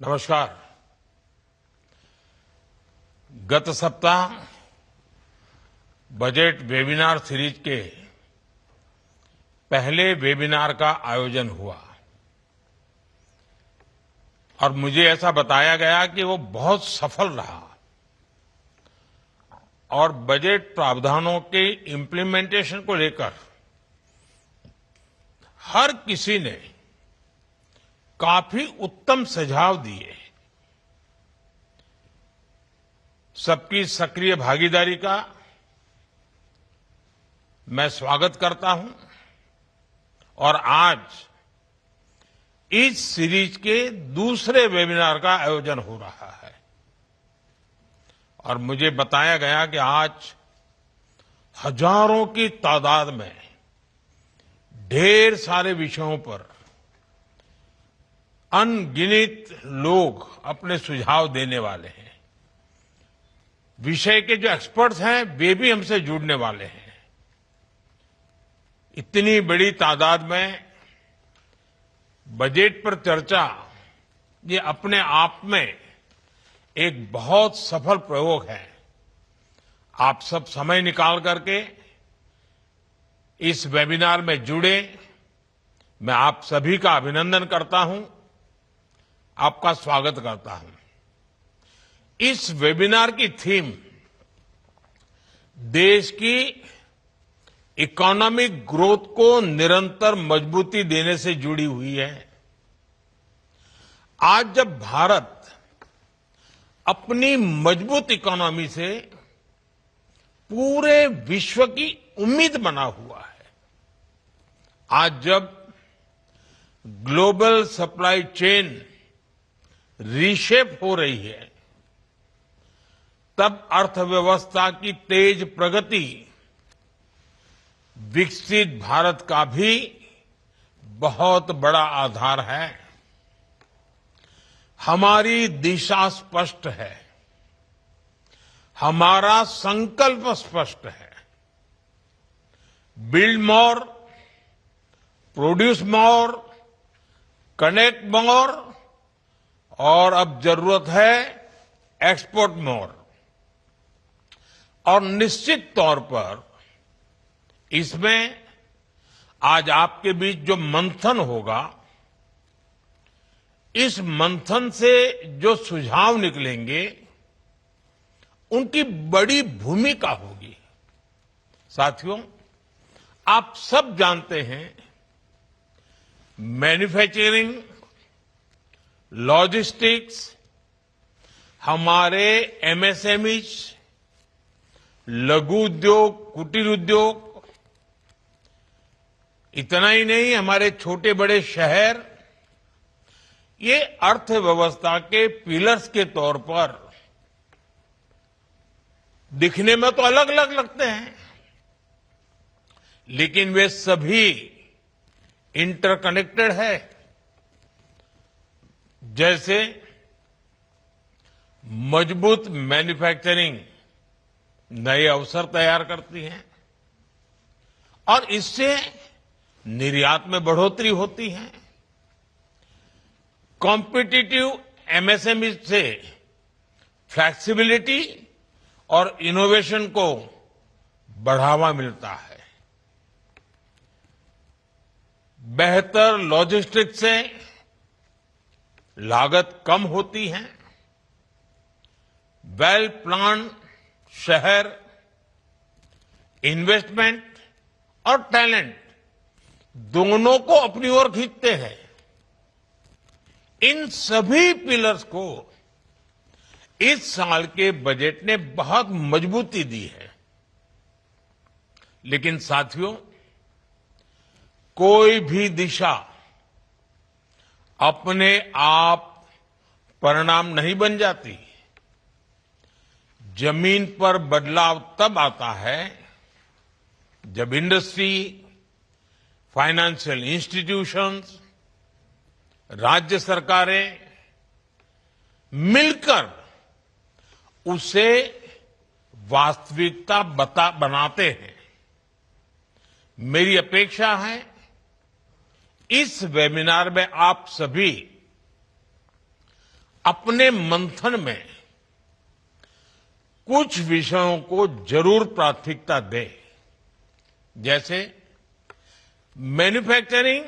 नमस्कार। गत सप्ताह बजट वेबिनार सीरीज के पहले वेबिनार का आयोजन हुआ और मुझे ऐसा बताया गया कि वो बहुत सफल रहा और बजट प्रावधानों के इम्प्लीमेंटेशन को लेकर हर किसी ने काफी उत्तम सुझाव दिए। सबकी सक्रिय भागीदारी का मैं स्वागत करता हूं और आज इस सीरीज के दूसरे वेबिनार का आयोजन हो रहा है और मुझे बताया गया कि आज हजारों की तादाद में ढेर सारे विषयों पर अनगिनत लोग अपने सुझाव देने वाले हैं। विषय के जो एक्सपर्ट्स हैं वे भी हमसे जुड़ने वाले हैं। इतनी बड़ी तादाद में बजट पर चर्चा ये अपने आप में एक बहुत सफल प्रयोग है। आप सब समय निकाल करके इस वेबिनार में जुड़े, मैं आप सभी का अभिनंदन करता हूं, आपका स्वागत करता हूं। इस वेबिनार की थीम देश की इकोनॉमिक ग्रोथ को निरंतर मजबूती देने से जुड़ी हुई है। आज जब भारत अपनी मजबूत इकोनॉमी से पूरे विश्व की उम्मीद बना हुआ है, आज जब ग्लोबल सप्लाई चेन रीशेप हो रही है, तब अर्थव्यवस्था की तेज प्रगति विकसित भारत का भी बहुत बड़ा आधार है। हमारी दिशा स्पष्ट है, हमारा संकल्प स्पष्ट है। Build more, produce more, connect मोर और अब जरूरत है एक्सपोर्ट मोर। और निश्चित तौर पर इसमें आज आपके बीच जो मंथन होगा, इस मंथन से जो सुझाव निकलेंगे उनकी बड़ी भूमिका होगी। साथियों, आप सब जानते हैं मैन्युफैक्चरिंग, लॉजिस्टिक्स, हमारे एमएसएमईज, लघु उद्योग, कुटीर उद्योग, इतना ही नहीं, हमारे छोटे बड़े शहर, ये अर्थव्यवस्था के पिलर्स के तौर पर दिखने में तो अलग अलग लगते हैं, लेकिन वे सभी इंटरकनेक्टेड है। जैसे मजबूत मैन्युफैक्चरिंग नए अवसर तैयार करती है और इससे निर्यात में बढ़ोतरी होती है। कॉम्पिटिटिव एमएसएमई से फ्लेक्सिबिलिटी और इनोवेशन को बढ़ावा मिलता है। बेहतर लॉजिस्टिक्स से लागत कम होती है। वेल प्लान शहर, इन्वेस्टमेंट और टैलेंट दोनों को अपनी ओर खींचते हैं। इन सभी पिलर्स को इस साल के बजट ने बहुत मजबूती दी है। लेकिन साथियों, कोई भी दिशा अपने आप परिणाम नहीं बन जाती। जमीन पर बदलाव तब आता है जब इंडस्ट्री, फाइनेंशियल इंस्टीट्यूशंस, राज्य सरकारें मिलकर उसे वास्तविकता बनाते हैं। मेरी अपेक्षा है इस वेबिनार में आप सभी अपने मंथन में कुछ विषयों को जरूर प्राथमिकता दें, जैसे मैन्युफैक्चरिंग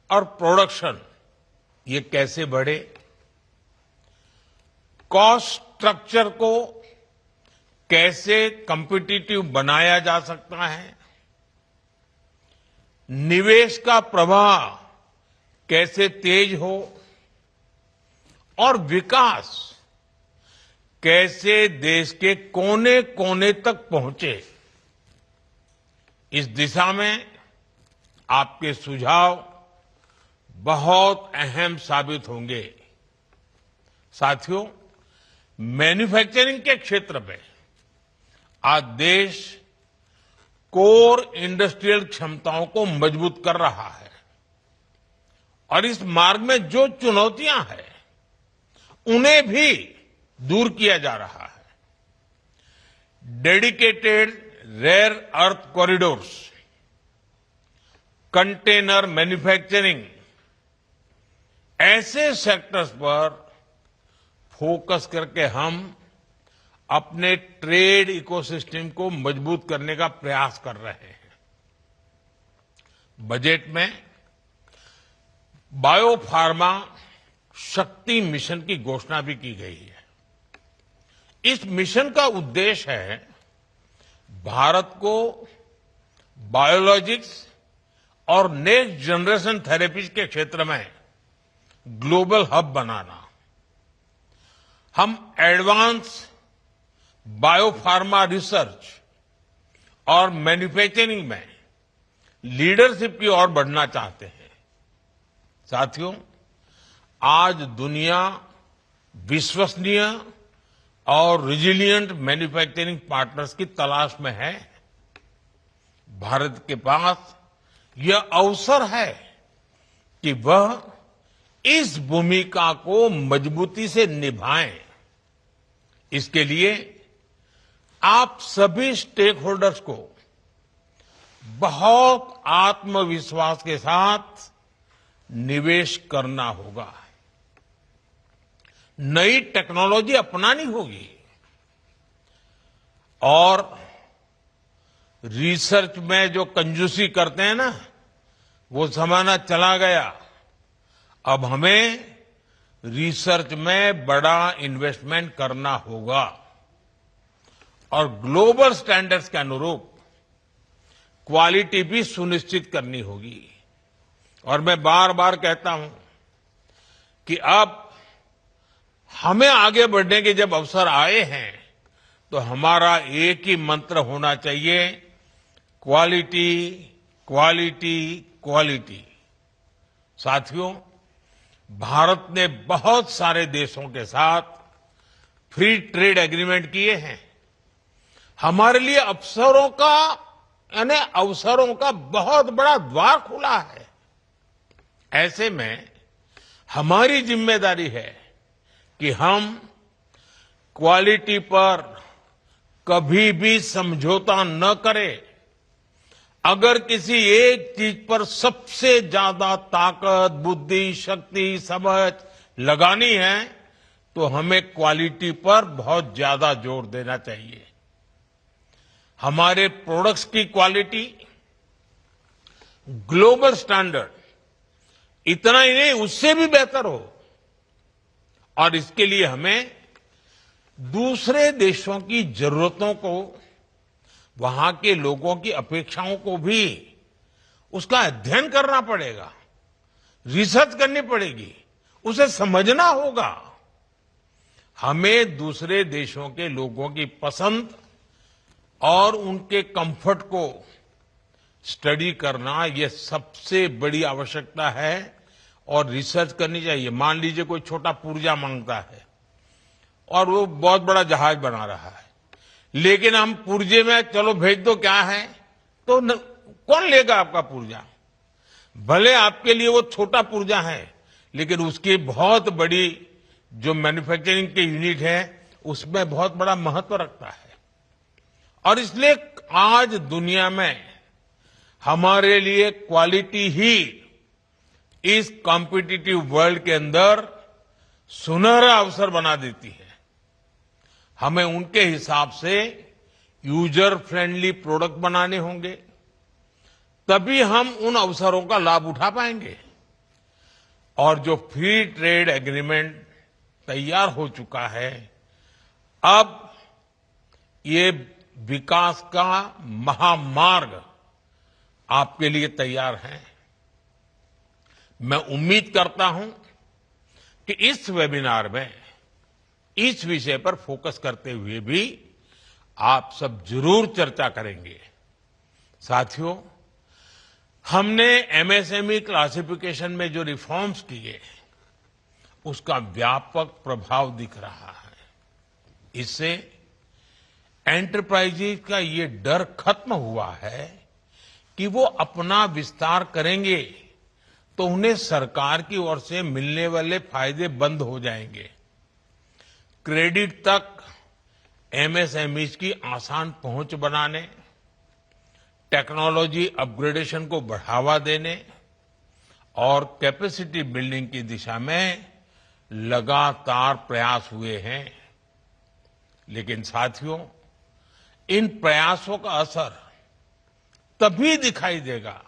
और प्रोडक्शन ये कैसे बढ़े, कॉस्ट स्ट्रक्चर को कैसे कॉम्पिटिटिव बनाया जा सकता है, निवेश का प्रवाह कैसे तेज हो और विकास कैसे देश के कोने कोने तक पहुंचे। इस दिशा में आपके सुझाव बहुत अहम साबित होंगे। साथियों, मैन्युफैक्चरिंग के क्षेत्र में आज देश कोर इंडस्ट्रियल क्षमताओं को मजबूत कर रहा है और इस मार्ग में जो चुनौतियां हैं उन्हें भी दूर किया जा रहा है। Dedicated rare earth corridors, container manufacturing, ऐसे सेक्टर्स पर फोकस करके हम अपने ट्रेड इकोसिस्टम को मजबूत करने का प्रयास कर रहे हैं। बजट में बायोफार्मा शक्ति मिशन की घोषणा भी की गई है। इस मिशन का उद्देश्य है भारत को बायोलॉजिक्स और नेक्स्ट जनरेशन थेरेपीज के क्षेत्र में ग्लोबल हब बनाना। हम एडवांस बायोफार्मा रिसर्च और मैन्युफैक्चरिंग में लीडरशिप की ओर बढ़ना चाहते हैं। साथियों, आज दुनिया विश्वसनीय और रिजिलिएंट मैन्युफैक्चरिंग पार्टनर्स की तलाश में है। भारत के पास यह अवसर है कि वह इस भूमिका को मजबूती से निभाएं। इसके लिए आप सभी स्टेक होल्डर्स को बहुत आत्मविश्वास के साथ निवेश करना होगा, नई टेक्नोलॉजी अपनानी होगी और रिसर्च में जो कंजूसी करते हैं ना, वो जमाना चला गया। अब हमें रिसर्च में बड़ा इन्वेस्टमेंट करना होगा और ग्लोबल स्टैंडर्ड्स के अनुरूप क्वालिटी भी सुनिश्चित करनी होगी। और मैं बार बार कहता हूं कि अब हमें आगे बढ़ने के जब अवसर आए हैं तो हमारा एक ही मंत्र होना चाहिए, क्वालिटी, क्वालिटी, क्वालिटी। साथियों, भारत ने बहुत सारे देशों के साथ फ्री ट्रेड एग्रीमेंट किए हैं। हमारे लिए अवसरों का बहुत बड़ा द्वार खुला है। ऐसे में हमारी जिम्मेदारी है कि हम क्वालिटी पर कभी भी समझौता न करें। अगर किसी एक चीज पर सबसे ज्यादा ताकत, बुद्धि, शक्ति, समझ लगानी है तो हमें क्वालिटी पर बहुत ज्यादा जोर देना चाहिए। हमारे प्रोडक्ट्स की क्वालिटी ग्लोबल स्टैंडर्ड इतना ही नहीं, उससे भी बेहतर हो। और इसके लिए हमें दूसरे देशों की जरूरतों को, वहां के लोगों की अपेक्षाओं को भी उसका अध्ययन करना पड़ेगा, रिसर्च करनी पड़ेगी, उसे समझना होगा। हमें दूसरे देशों के लोगों की पसंद और उनके कंफर्ट को स्टडी करना, यह सबसे बड़ी आवश्यकता है और रिसर्च करनी चाहिए। मान लीजिए कोई छोटा पुर्जा मांगता है और वो बहुत बड़ा जहाज बना रहा है, लेकिन हम पुर्जे में चलो भेज दो क्या है, तो कौन लेगा आपका पुर्जा? भले आपके लिए वो छोटा पुर्जा है, लेकिन उसकी बहुत बड़ी जो मैन्युफैक्चरिंग के यूनिट है उसमें बहुत बड़ा महत्व रखता है। और इसलिए आज दुनिया में हमारे लिए क्वालिटी ही इस कॉम्पिटिटिव वर्ल्ड के अंदर सुनहरा अवसर बना देती है। हमें उनके हिसाब से यूजर फ्रेंडली प्रोडक्ट बनाने होंगे, तभी हम उन अवसरों का लाभ उठा पाएंगे। और जो फ्री ट्रेड एग्रीमेंट तैयार हो चुका है, अब ये विकास का महामार्ग आपके लिए तैयार है। मैं उम्मीद करता हूं कि इस वेबिनार में इस विषय पर फोकस करते हुए भी आप सब जरूर चर्चा करेंगे। साथियों, हमने एमएसएमई क्लासिफिकेशन में जो रिफॉर्म्स किए, उसका व्यापक प्रभाव दिख रहा है। इससे एंटरप्राइजेज का ये डर खत्म हुआ है कि वो अपना विस्तार करेंगे तो उन्हें सरकार की ओर से मिलने वाले फायदे बंद हो जाएंगे। क्रेडिट तक एमएसएमईज की आसान पहुंच बनाने, टेक्नोलॉजी अपग्रेडेशन को बढ़ावा देने और कैपेसिटी बिल्डिंग की दिशा में लगातार प्रयास हुए हैं। लेकिन साथियों, इन प्रयासों का असर तभी दिखाई देगा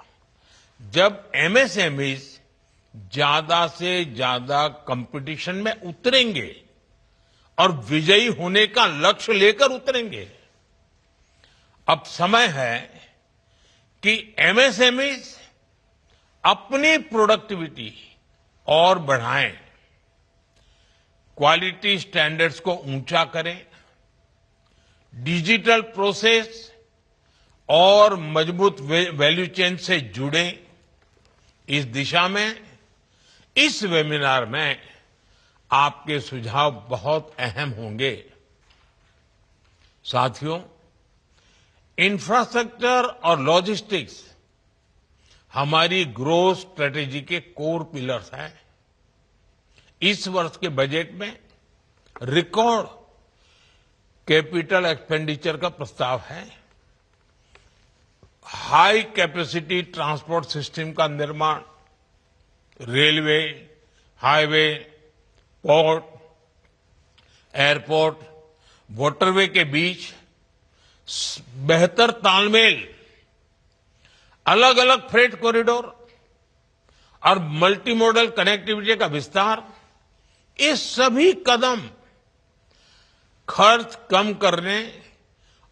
जब एमएसएमईज ज्यादा से ज्यादा कंपटीशन में उतरेंगे और विजयी होने का लक्ष्य लेकर उतरेंगे। अब समय है कि एमएसएमईज अपनी प्रोडक्टिविटी और बढ़ाएं, क्वालिटी स्टैंडर्ड्स को ऊंचा करें, डिजिटल प्रोसेस और मजबूत वैल्यू चेन से जुड़े। इस दिशा में इस वेबिनार में आपके सुझाव बहुत अहम होंगे। साथियों, इंफ्रास्ट्रक्चर और लॉजिस्टिक्स हमारी ग्रोथ स्ट्रेटेजी के कोर पिलर्स हैं। इस वर्ष के बजट में रिकॉर्ड कैपिटल एक्सपेंडिचर का प्रस्ताव है। हाई कैपेसिटी ट्रांसपोर्ट सिस्टम का निर्माण, railway, highway, port, airport, waterway के बीच बेहतर तालमेल, अलग अलग फ्रेट कॉरिडोर और मल्टी मॉडल कनेक्टिविटी का विस्तार, ये सभी कदम खर्च कम करने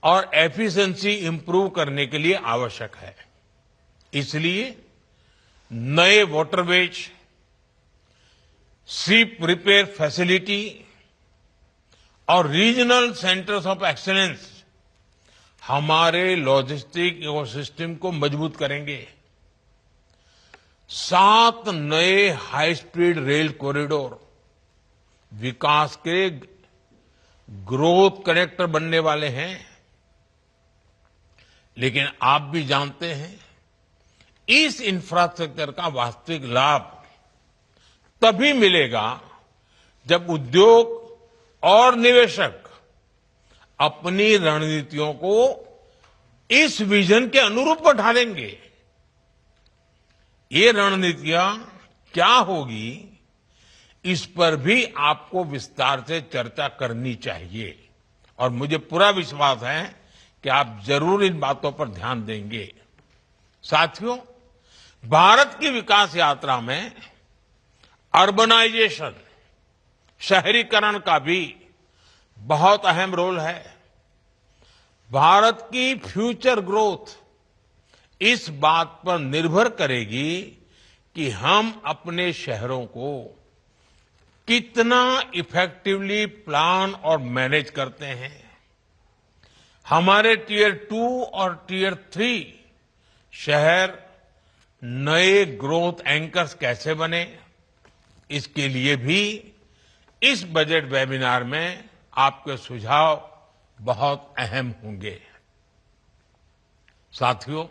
और एफिशिएंसी इंप्रूव करने के लिए आवश्यक है। इसलिए नए वाटरवेज, शिप रिपेयर फैसिलिटी और रीजनल सेंटर्स ऑफ एक्सीलेंस हमारे लॉजिस्टिक इकोसिस्टम को मजबूत करेंगे। 7 नए हाई स्पीड रेल कॉरिडोर विकास के ग्रोथ कनेक्टर बनने वाले हैं। लेकिन आप भी जानते हैं, इस इंफ्रास्ट्रक्चर का वास्तविक लाभ तभी मिलेगा जब उद्योग और निवेशक अपनी रणनीतियों को इस विजन के अनुरूप ढालेंगे। ये रणनीतियां क्या होगी, इस पर भी आपको विस्तार से चर्चा करनी चाहिए और मुझे पूरा विश्वास है कि आप जरूर इन बातों पर ध्यान देंगे। साथियों, भारत की विकास यात्रा में अर्बनाइजेशन, शहरीकरण का भी बहुत अहम रोल है। भारत की फ्यूचर ग्रोथ इस बात पर निर्भर करेगी कि हम अपने शहरों को कितना इफेक्टिवली प्लान और मैनेज करते हैं। हमारे टियर 2 और टियर 3 शहर नए ग्रोथ एंकर्स कैसे बने, इसके लिए भी इस बजट वेबिनार में आपके सुझाव बहुत अहम होंगे। साथियों,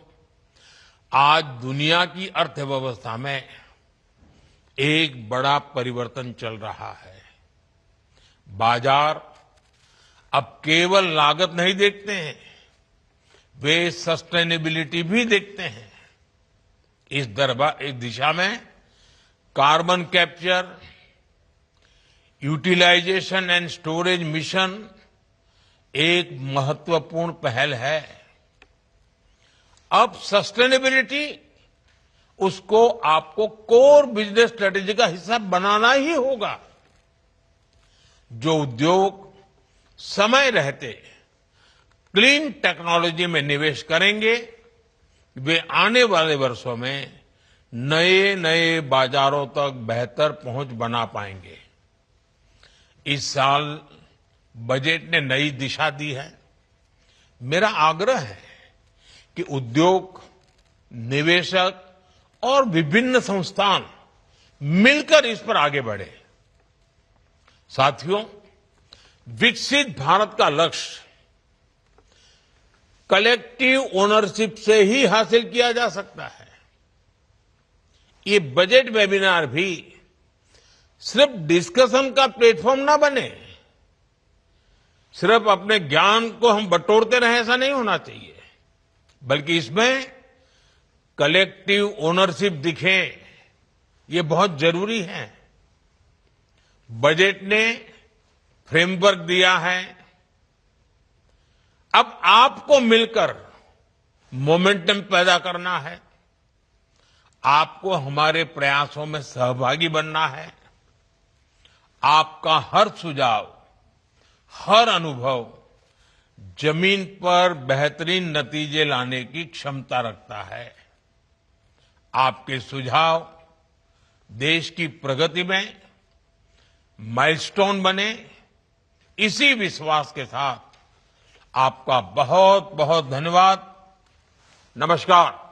आज दुनिया की अर्थव्यवस्था में एक बड़ा परिवर्तन चल रहा है। बाजार अब केवल लागत नहीं देखते हैं, वे सस्टेनेबिलिटी भी देखते हैं। इस दिशा में carbon capture, utilisation and storage mission एक महत्वपूर्ण पहल है। अब सस्टेनेबिलिटी उसको आपको कोर बिजनेस स्ट्रेटेजी का हिस्सा बनाना ही होगा। जो उद्योग समय रहते क्लीन टेक्नोलॉजी में निवेश करेंगे, वे आने वाले वर्षों में नए नए बाजारों तक बेहतर पहुंच बना पाएंगे। इस साल बजट ने नई दिशा दी है। मेरा आग्रह है कि उद्योग, निवेशक और विभिन्न संस्थान मिलकर इस पर आगे बढ़े। साथियों, विकसित भारत का लक्ष्य कलेक्टिव ओनरशिप से ही हासिल किया जा सकता है। ये बजट वेबिनार भी सिर्फ डिस्कशन का प्लेटफॉर्म ना बने, सिर्फ अपने ज्ञान को हम बटोरते रहे ऐसा नहीं होना चाहिए, बल्कि इसमें कलेक्टिव ओनरशिप दिखे, ये बहुत जरूरी है। बजट ने फ्रेमवर्क दिया है, अब आपको मिलकर मोमेंटम पैदा करना है, आपको हमारे प्रयासों में सहभागी बनना है। आपका हर सुझाव, हर अनुभव जमीन पर बेहतरीन नतीजे लाने की क्षमता रखता है। आपके सुझाव देश की प्रगति में माइलस्टोन बने, इसी विश्वास के साथ आपका बहुत बहुत धन्यवाद। नमस्कार।